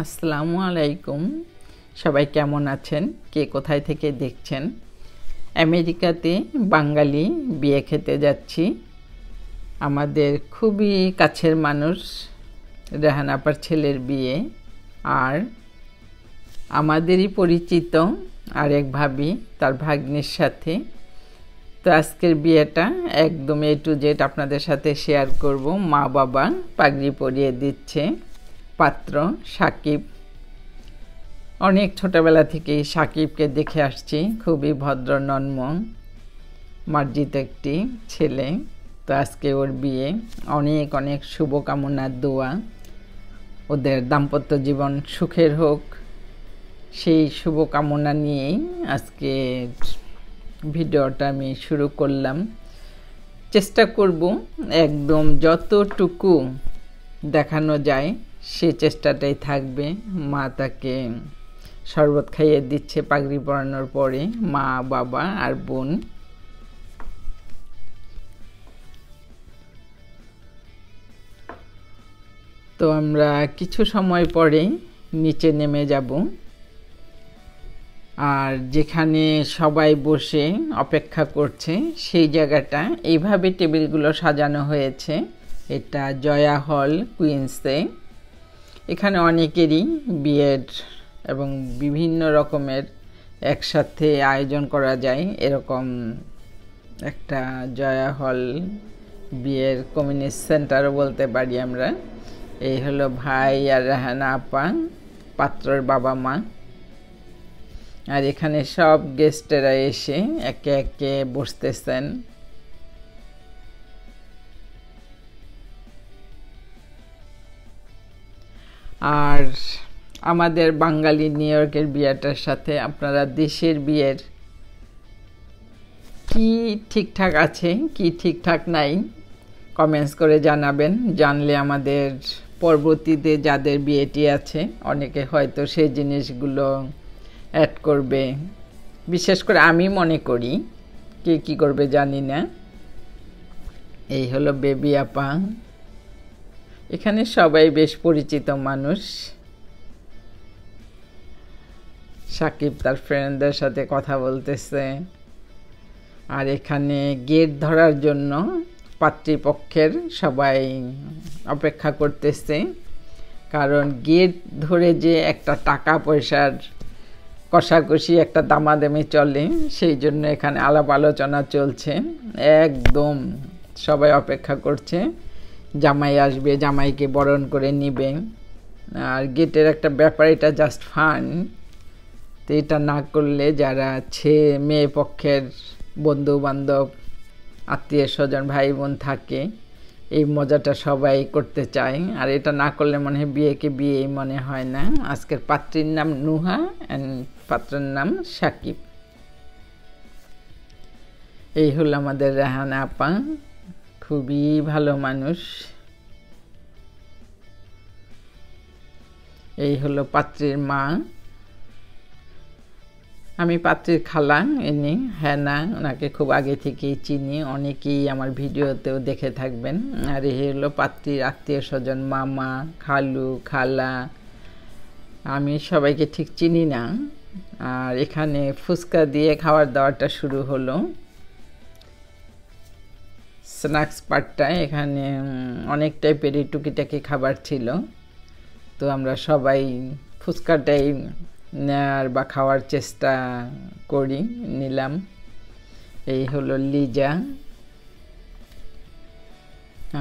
আসসালামু আলাইকুম। সবাই কেমন আছেন? কে কোথায় থেকে দেখছেন? আমেরিকাতে বাঙালি বিয়ে খেতে যাচ্ছি। আমাদের খুবই কাছের মানুষ, রেহান আপার ছেলের বিয়ে। আর আমাদেরই পরিচিত আরেক ভাবি, তার ভাগ্নির সাথে। তো আজকের বিয়েটা একদম A to Z আপনাদের সাথে শেয়ার করব। মা বাবা পাগড়ি পরিয়ে দিচ্ছে। পাত্র সাকিব। অনেক ছোটবেলা থেকেই সাকিবকে দেখে আসছি, খুবই ভদ্র নম্র মার্জিত একটি ছেলে। তো আজকে ওর বিয়ে, অনেক অনেক শুভকামনার দোয়া, ওদের দাম্পত্য জীবন সুখের হোক, সেই শুভকামনা নিয়েই আজকে ভিডিওটা আমি শুরু করলাম। চেষ্টা করব একদম যতটুকু দেখানো যায় সে চেষ্টাটাই থাকবে। মা তাকে শরবত খাইয়ে দিচ্ছে পাগড়ি পরানোর পরে, মা বাবা আর বোন। তো আমরা কিছু সময় পরে নিচে নেমে যাব। আর যেখানে সবাই বসে অপেক্ষা করছে সেই জায়গাটা এইভাবে টেবিলগুলো সাজানো হয়েছে। এটা জয়া হল, কুইন্সে। এখানে অনেকেরই বিয়ের এবং বিভিন্ন রকমের একসাথে আয়োজন করা যায়, এরকম একটা জয়া হল বিয়ের কমিউনিটি সেন্টারও বলতে পারি আমরা। এই হলো ভাই আর রেহানা আপা, পাত্রর বাবা মা। আর এখানে সব গেস্টেরা এসে একে একে বসতেছেন। আর আমাদের বাঙালি নিউ ইয়র্কের বিয়েটার সাথে আপনারা দেশের বিয়ের কি ঠিকঠাক আছে, কি ঠিকঠাক নাই, কমেন্টস করে জানাবেন। জানলে আমাদের পরবর্তীতে যাদের বিয়েটি আছে অনেকে হয়তো সেই জিনিসগুলো অ্যাড করবে। বিশেষ করে আমি মনে করি, কে কী করবে জানি না। এই হলো বেবি আপা। এখানে সবাই বেশ পরিচিত মানুষ। সাকিব তার ফ্রেন্ডদের সাথে কথা বলতেছে। আর এখানে গেট ধরার জন্য পাত্রীপক্ষের সবাই অপেক্ষা করতেছে, কারণ গেট ধরে যে একটা টাকা পয়সার কষাকষি, একটা দামাদামি চলে, সেই জন্য এখানে আলাপ আলোচনা চলছে। একদম সবাই অপেক্ষা করছে জামাই আসবে, জামাইকে বরণ করে নিবে। আর গেটের একটা ব্যাপার, এটা জাস্ট ফান। তো এটা না করলে যারা মেয়ে পক্ষের বন্ধু বান্ধব, আত্মীয় স্বজন, ভাই বোন থাকে, এই মজাটা সবাই করতে চায়। আর এটা না করলে মনে হয় বিয়েকে বিয়েই মনে হয় না। আজকের পাত্রীর নাম নুহা অ্যান্ড পাত্রের নাম সাকিব। এই হলো আমাদের রেহানা আপা, খুবই ভালো মানুষ। এই হলো পাত্রীর মা। আমি পাত্রীর খালা, ইনি হেনা, ওনাকে খুব আগে থেকেই চিনি, অনেকেই আমার ভিডিওতেও দেখে থাকবেন। আর এই হলো পাত্রীর আত্মীয় স্বজন, মামা, খালু, খালা। আমি সবাইকে ঠিক চিনি না। আর এখানে ফুচকা দিয়ে খাবার দাওয়াটা শুরু হলো। স্ন্যাক্স পার্টটা এখানে অনেক টাইপেরই টুকিটাকি খাবার ছিল। তো আমরা সবাই ফুচকাটাই নেওয়ার বা খাওয়ার চেষ্টা নিলাম। এই হলো লিজা,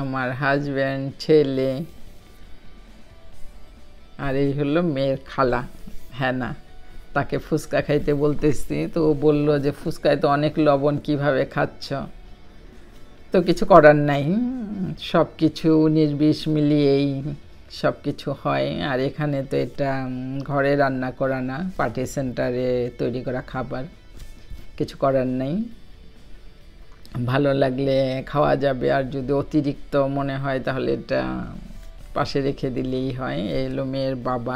আমার হাজব্যান্ড, ছেলে। আর এই হলো মেয়ের খালা হেনা, তাকে ফুচকা খাইতে বলতেছি। তো ও বললো যে ফুচকায় তো অনেক লবণ, কিভাবে খাচ্ছ? তো কিছু করার নাই, সব কিছু 19-20 মিলিয়েই সব কিছু হয়। আর এখানে তো এটা ঘরে রান্না করা না, পার্টি সেন্টারে তৈরি করা খাবার, কিছু করার নাই। ভালো লাগলে খাওয়া যাবে, আর যদি অতিরিক্ত মনে হয় তাহলে এটা পাশে রেখে দিলেই হয়। এলো মেয়ের বাবা,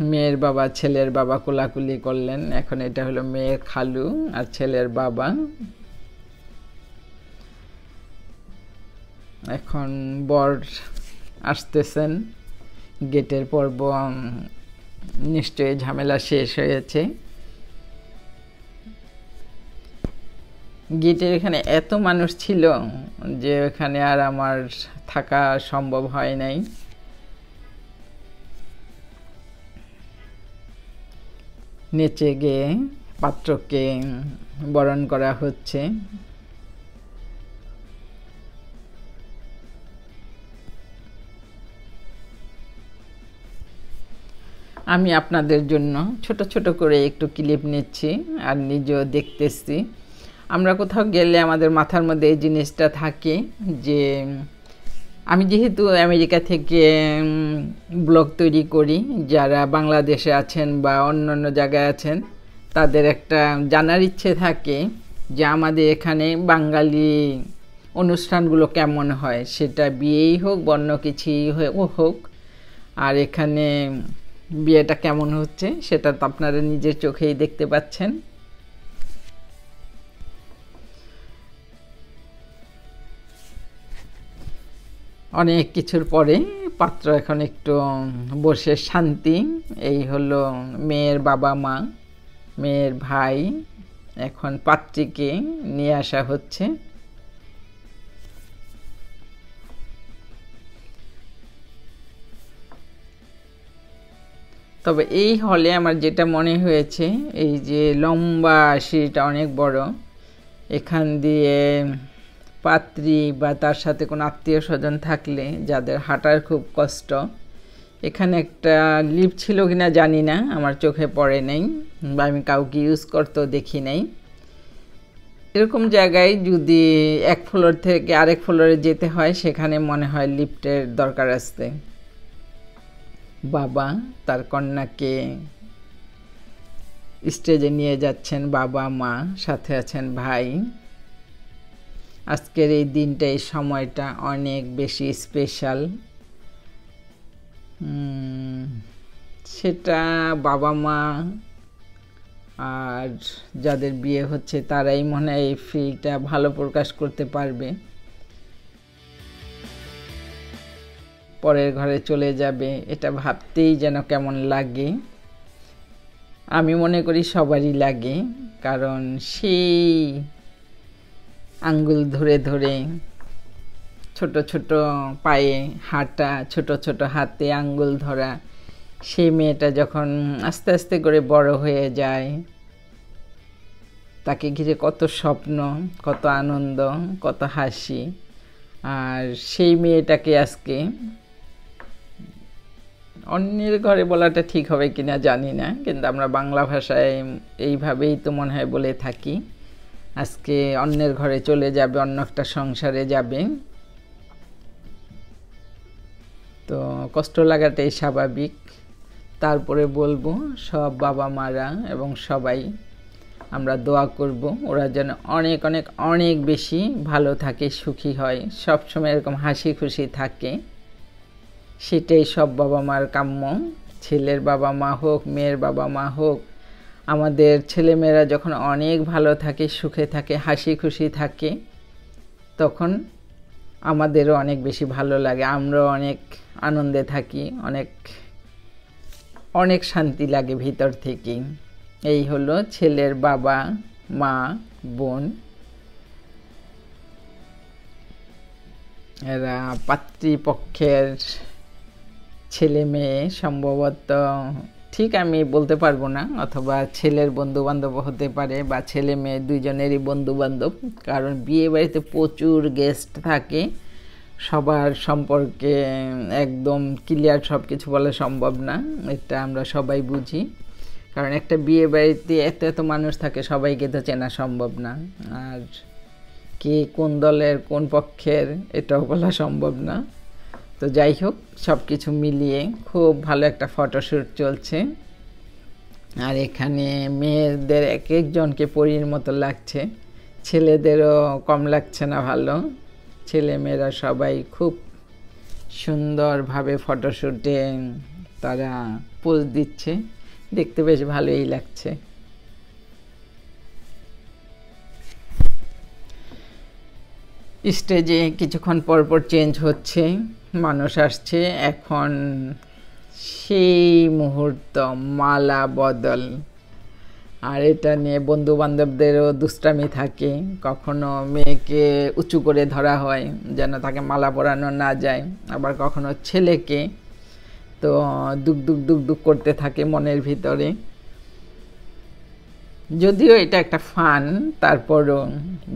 মেয়ের বাবা ছেলের বাবা কোলাকুলি করলেন। এখন এটা হলো মেয়ের খালু আর ছেলের বাবা। এখন বর আসতেছেন। গেটের পর্ব নিশ্চয়ই ঝামেলা শেষ হয়েছে। গেটের এখানে এত মানুষ ছিল যে এখানে আর আমার থাকা সম্ভব হয় নাই। নিচে গিয়ে পাত্রকে বরণ করা হচ্ছে। আমি আপনাদের জন্য ছোট ছোট করে একটু ক্লিপ নিচ্ছি আর নিজেও দেখতেছি। আমরা কোথাও গেলে আমাদের মাথার মধ্যে এই জিনিসটা থাকে যে আমি যেহেতু আমেরিকা থেকে ব্লগ তৈরি করি, যারা বাংলাদেশে আছেন বা অন্যান্য জায়গায় আছেন তাদের একটা জানার ইচ্ছে থাকে যে আমাদের এখানে বাঙালি অনুষ্ঠানগুলো কেমন হয়, সেটা বিয়েই হোক বা অন্য কিছুই হোক, আর এখানে বিয়েটা কেমন হচ্ছে সেটা তো আপনারা নিজের চোখেই দেখতে পাচ্ছেন। অনেক কিছুর পরে পাত্র এখন একটু বসে শান্তি। এই হলো মেয়ের বাবা মা, মেয়ের ভাই। এখন পাত্রীকে নিয়ে আসা হচ্ছে। তবে এই হলে আমার যেটা মনে হয়েছে, এই যে লম্বা সিঁড়িটা অনেক বড়, এখান দিয়ে পাত্রী বা তার সাথে কোনো আত্মীয় স্বজন থাকলে যাদের হাঁটার খুব কষ্ট, এখানে একটা লিফট ছিল কিনা জানি না, আমার চোখে পড়ে নাই বা আমি কাউকে ইউজ করতেও দেখি নাই। এরকম জায়গায় যদি এক ফ্লোর থেকে আরেক ফ্লোরে যেতে হয় সেখানে মনে হয় লিফটের দরকার আছে। বাবা তার কন্যাকে স্টেজে নিয়ে যাচ্ছেন, বাবা মা সাথে আছেন ভাই। আজকের এই দিনটা, এই সময়টা অনেক বেশি স্পেশাল। সেটা বাবা মা আর যাদের বিয়ে হচ্ছে তারাই মনে হয় এই ফিলটা ভালো প্রকাশ করতে পারবে। পরের ঘরে চলে যাবে, এটা ভাবতেই যেন কেমন লাগে। আমি মনে করি সবারই লাগে, কারণ সেই আঙ্গুল ধরে ধরে ছোট ছোট পায়ে হাঁটা, ছোট ছোট হাতে আঙ্গুল ধরা, সেই মেয়েটা যখন আস্তে আস্তে করে বড় হয়ে যায়, তাকে ঘিরে কত স্বপ্ন, কত আনন্দ, কত হাসি। আর সেই মেয়েটাকে আজকে অন্যের ঘরে বলাটা ঠিক হবে কিনা জানি না, কিন্তু আমরা বাংলা ভাষায় এইভাবেই তো মনে হয় বলে থাকি। আজকে অন্যের ঘরে চলে যাবে, অন্য একটা সংসারে যাবে, তো কষ্ট লাগাটাই স্বাভাবিক। তারপরে বলবো সব বাবা মারা এবং সবাই আমরা দোয়া করব ওরা যেন অনেক অনেক অনেক বেশি ভালো থাকে, সুখী হয়, সবসময় এরকম হাসি খুশি থাকে। সেটাই সব বাবা মার কাম্য। ছেলের বাবা মা হোক, মেয়ের বাবা মা হোক, আমাদের ছেলেমেয়েরা যখন অনেক ভালো থাকে, সুখে থাকে, হাসি খুশি থাকে, তখন আমাদেরও অনেক বেশি ভালো লাগে, আমরাও অনেক আনন্দে থাকি, অনেক অনেক শান্তি লাগে ভিতর থেকেই। এই হলো ছেলের বাবা মা বোন, এরা পাত্রীপক্ষের ছেলে মেয়ে সম্ভবত, ঠিক আমি বলতে পারবো না, অথবা ছেলের বন্ধু বান্ধব হতে পারে বা ছেলে মেয়ে দুইজনেরই বন্ধু বান্ধব, কারণ বিয়ে বাড়িতে প্রচুর গেস্ট থাকে, সবার সম্পর্কে একদম ক্লিয়ার সব কিছু বলা সম্ভব না, এটা আমরা সবাই বুঝি। কারণ একটা বিয়ে বাড়িতে এত এত মানুষ থাকে, সবাইকে তো চেনা সম্ভব না, আর কে কোন দলের কোন পক্ষের এটাও বলা সম্ভব না। তো যাই হোক, সব কিছু মিলিয়ে খুব ভালো একটা ফটোশ্যুট চলছে। আর এখানে মেয়েদের এক একজনকে পরীর মতো লাগছে, ছেলেদেরও কম লাগছে না ভালো। ছেলে মেয়েরা সবাই খুব সুন্দরভাবে ফটোশ্যুটে তারা পোজ দিচ্ছে, দেখতে বেশ ভালোই লাগছে। স্টেজে কিছুক্ষণ পর পর চেঞ্জ হচ্ছে, মানুষ আসছে। এখন সেই মুহূর্ত, মালা বদল। আর এটা নিয়ে বন্ধু বান্ধবদেরও দুষ্টামি থাকে, কখনো মেয়েকে উঁচু করে ধরা হয় যেন তাকে মালা পরানো না যায়, আবার কখনো ছেলেকে। তো দুক দুক দুক দুক করতে থাকে মনের ভিতরে। যদিও এটা একটা ফান, তারপরও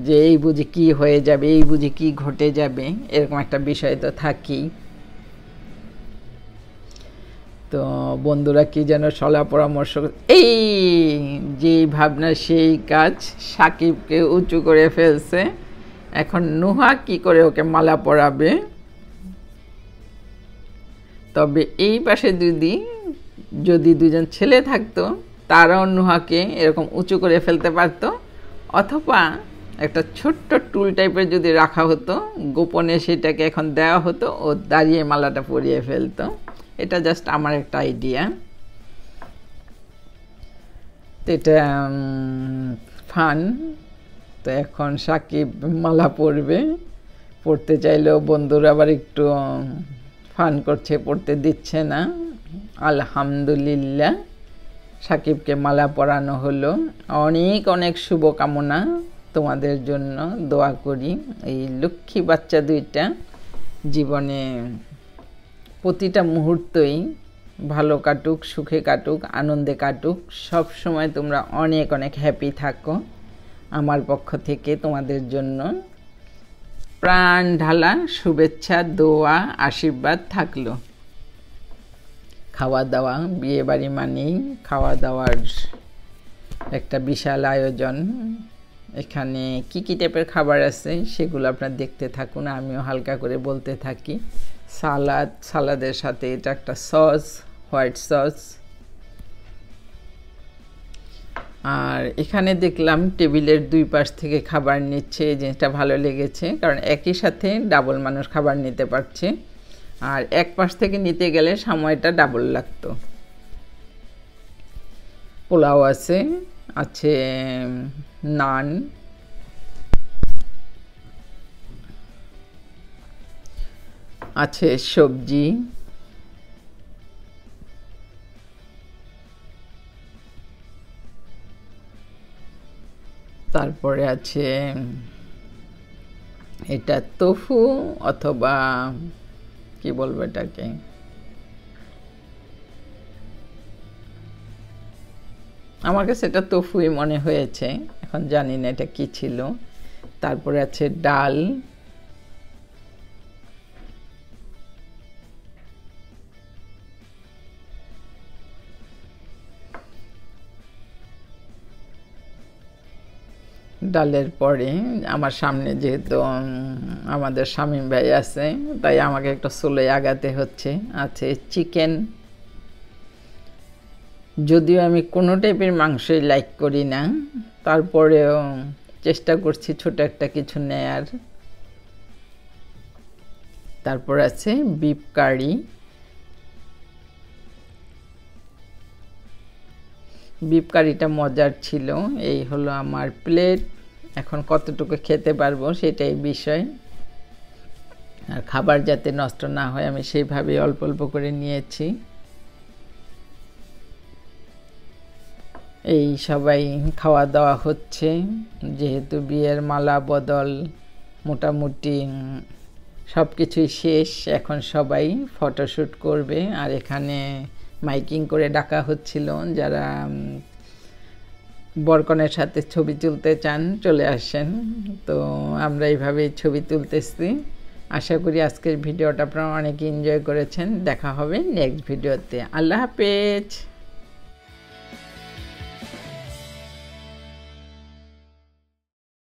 যে এই বুঝি কী হয়ে যাবে, এই বুঝি কী ঘটে যাবে, এরকম একটা বিষয় তো থাকেই। তো বন্ধুরা কি যেন সলা পরামর্শ, এই যে ভাবনা সেই কাজ, সাকিবকে উঁচু করে ফেলছে। এখন নুহা কি করে ওকে মালা পরাবে। তবে এই পাশে যদি দুজন ছেলে থাকতো, তারাও নুহাকে এরকম উঁচু করে ফেলতে পারতো, অথবা একটা ছোট্ট টুল টাইপের যদি রাখা হতো, গোপনে সেটাকে এখন দেওয়া হতো, ও দাঁড়িয়ে মালাটা পরিয়ে ফেলতো। এটা জাস্ট আমার একটা আইডিয়া। তো এটা ফান। তো এখন সাকিব মালা পড়তে চাইলেও বন্ধুরা আবার একটু ফান করছে, পড়তে দিচ্ছে না। আলহামদুলিল্লাহ, সাকিবকে মালা পরানো হলো। অনেক অনেক শুভকামনা তোমাদের জন্য, দোয়া করি এই লক্ষ্মী বাচ্চা দুইটা জীবনে প্রতিটা মুহূর্তই ভালো কাটুক, সুখে কাটুক, আনন্দে কাটুক। সব সময় তোমরা অনেক অনেক হ্যাপি থাকো। আমার পক্ষ থেকে তোমাদের জন্য প্রাণ ঢালা শুভেচ্ছা, দোয়া, আশীর্বাদ থাকলো। খাওয়া দাওয়া, বিয়ে বাড়ি মানেই খাওয়া দাওয়ার একটা বিশাল আয়োজন। এখানে কি কি টাইপের খাবার আছে সেগুলো আপনারা দেখতে থাকুন, আমিও হালকা করে বলতে থাকি। সালাদের সাথে এটা একটা সস, হোয়াইট সস। আর এখানে দেখলাম টেবিলের দুই পাশ থেকে খাবার নিচ্ছে, এই জিনিসটা ভালো লেগেছে, কারণ একই সাথে ডাবল মানুষ খাবার নিতে পারছে। আর এক পাশ থেকে নিতে গেলে সময়টা ডাবল লাগতো। পোলাও আছে নান, আছে সবজি, তারপরে আছে এটা তোফু, অথবা কি বলবো এটাকে, আমার কাছে এটা তোফুই মনে হয়েছে, এখন জানি না এটা কি ছিল। তারপরে আছে ডাল, ডালের পরে আমার সামনে যেহেতু আমাদের শামীম ভাই আছে, তাই আমাকে একটু চুলে আগাতে হচ্ছে। আছে চিকেন, যদিও আমি কোনো টাইপের মাংসই লাইক করি না, তারপরেও চেষ্টা করছি ছোট একটা কিছু নেয়ার। তারপর আছে বিফ কারি, বিফ কারিটা মজার ছিল। এই হলো আমার প্লেট, এখন কতটুকু খেতে পারবো সেটাই বিষয়। আর খাবার যাতে নষ্ট না হয় আমি সেইভাবে অল্প অল্প করে নিয়েছি। এই সবাই খাওয়া দাওয়া হচ্ছে, যেহেতু বিয়ের মালা বদল মোটামুটি সব কিছুই শেষ, এখন সবাই ফটোশ্যুট করবে। আর এখানে মাইকিং করে ডাকা হচ্ছিল, যারা বরকনের সাথে ছবি তুলতে চান চলে আসেন। তো আমরা এইভাবেই ছবি তুলতেছি। আশা করি আজকের ভিডিওটা আপনারা অনেক এনজয় করেছেন। দেখা হবে নেক্সট ভিডিওতে। আল্লাহ হাফেজ।